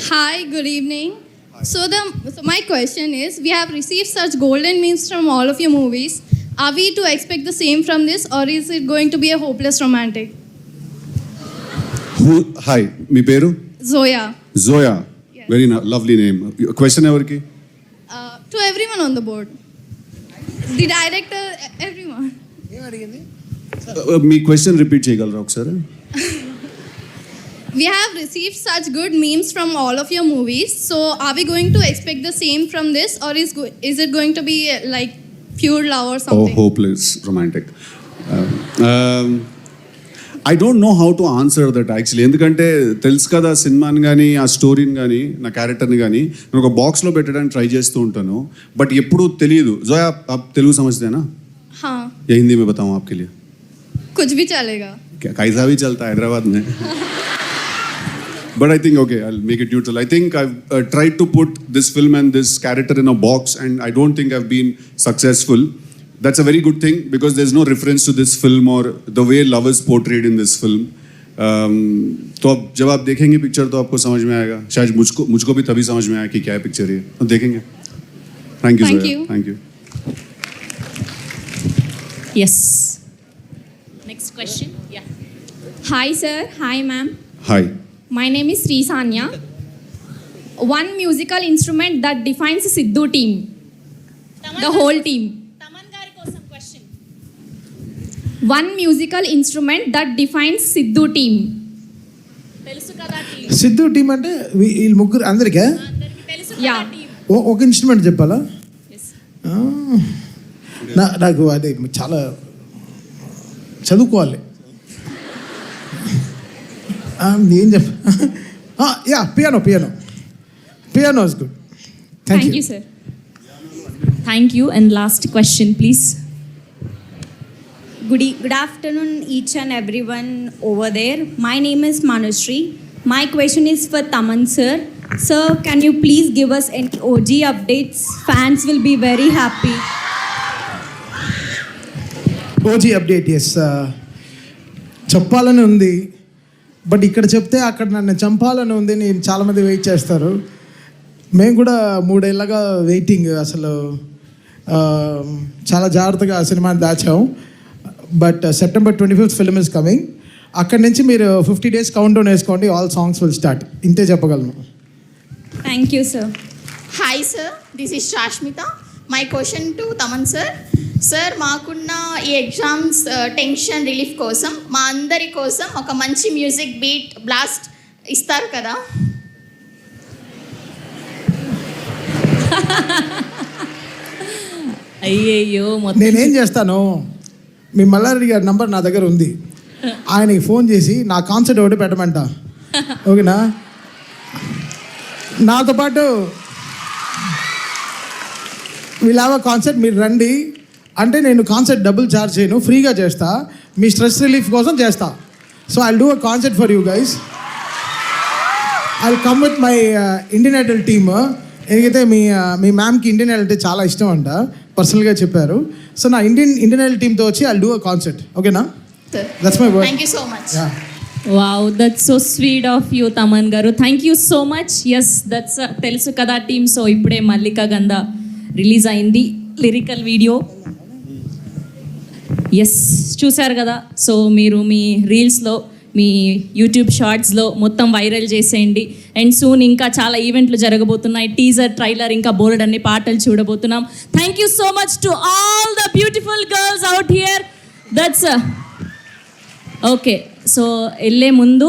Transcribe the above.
Hi, good evening. So my question is, we have received such golden memes from all of your movies. Are we to expect the same from this, or is it going to be a hopeless romantic? Hi, మీ పేరు? Zoya. Zoya. Yes. Very lovely name. Question ఎవరికి? To everyone on the board. The director, everyone. Me question repeat చేయగలరా ఒకసారి? We have received such good memes from all of your movies. So are we going to expect the same from this, or is it going to be like pure love or something? Oh, hopeless romantic. I don't know how to answer that actually. ఎందుకంటే తెలుసు కదా, సినిమాని కానీ ఆ స్టోరీని కానీ నా క్యారెక్టర్ని కానీ నేను ఒక బాక్స్లో పెట్టడానికి ట్రై చేస్తూ ఉంటాను, బట్ ఎప్పుడూ తెలియదు. జోయా आप తెలుగు समझते हैं ना? हाँ. या हिंदी में बताऊँ आपके लिए? कुछ भी चलेगा. कैसा भी चलता है हैदराबाद में. But I think, okay, I'll make it neutral. I think I've tried to put this film and this character in a box, and I don't think I've been successful. That's a very good thing, because there's no reference to this film or the way love is portrayed in this film. तो अब जब आप देखेंगे picture तो आपको समझ में आएगा. शायद मुझको भी तभी समझ में आया कि क्या पिक्चर है. तो देखेंगे. Thank you, Thank Zoya. you. Thank you. Yes. Next question. Yeah. Hi sir, hi ma'am. Hi. My name is Sri Sanya. One musical instrument that defines Sidhu team. The whole team. Taman gari kosam question. One musical instrument that defines Sidhu team. Telusu kada team. Siddhu team అంటే వీళ్ళు ముగ్గురు అందరికే అందరికి telusu Yeah. kada team. ఒక instrument చెప్పాలా? Yes. నాకు అది చాలా చదువుకోవాలి. ఏం చెప్ప yeah piano is good. Thank you sir. Thank you. And last question, please. Good afternoon, each and everyone over there. My name is Manushree. My question is for Taman sir. Sir, can you please give us any OG updates? Fans will be very happy. OG updates చెప్పాలని ఉంది, but ఇక్కడ చెప్తే అక్కడ నన్ను చంపాలని ఉంది. నేను చాలామంది వెయిట్ చేస్తారు. మేము కూడా 3 ఏళ్ళగా వెయిటింగ్. అసలు చాలా జాగ్రత్తగా ఆ సినిమాని దాచాం. But September 25th film is coming. అక్కడి నుంచి మీరు 50 days కౌంట్ డౌన్ వేసుకోండి. All songs will start. ఇంతే చెప్పగలను. Thank you, sir. Hi sir, this is Shashmita. My question to Thaman sir. Sir, మాకున్న ఈ ఎగ్జామ్స్ టెన్షన్ రిలీఫ్ కోసం మా అందరి కోసం ఒక మంచి మ్యూజిక్ బీట్ బ్లాస్ట్ ఇస్తారు కదా? అయ్యయ్యో, నేనేం చేస్తాను, మీ మల్లారెడ్డి గారి నంబర్ నా దగ్గర ఉంది. ఆయనకి ఫోన్ చేసి నా కాన్సర్ట్ ఒకటి పెట్టమంట. ఓకేనా? నాతో పాటు వీళ్ళు హ్యావ్ కాన్సర్ట్, మీరు రండి అంటే నేను కాన్సర్ట్ డబుల్ ఛార్జ్ చేయను, ఫ్రీగా చేస్తా. మీ స్ట్రెస్ రిలీఫ్ కోసం చేస్తా. So I'll do a concert for you guys. I'll come with my Indian Idol team. ఎందుకైతే మీ మ్యామ్కి ఇండియన్ ఐడల్ అంటే చాలా ఇష్టం అంట, పర్సనల్గా చెప్పారు. సో నా ఇండియన్ ఐడల్ టీమ్తో వచ్చి ఐల్ డూ అ కాన్సర్ట్. ఓకేనా? That's my word. Thank you so much. Wow, that's so sweet of you, Taman garu. Thank you so much. Yes, that's telusu kada team. So ipude Mallika Ganda release ayindi lyrical video. Yes, చూసారు కదా. So మీరు మీ రీల్స్లో, మీ YouTube షార్ట్స్లో మొత్తం viral చేసేయండి. And soon ఇంకా చాలా ఈవెంట్లు జరగబోతున్నాయి. టీజర్, ట్రైలర్, ఇంకా బోల్డ్ అన్ని పాటలు చూడబోతున్నాం. Thank you so much to all the beautiful girls out here. That's okay. So వెళ్ళే ముందు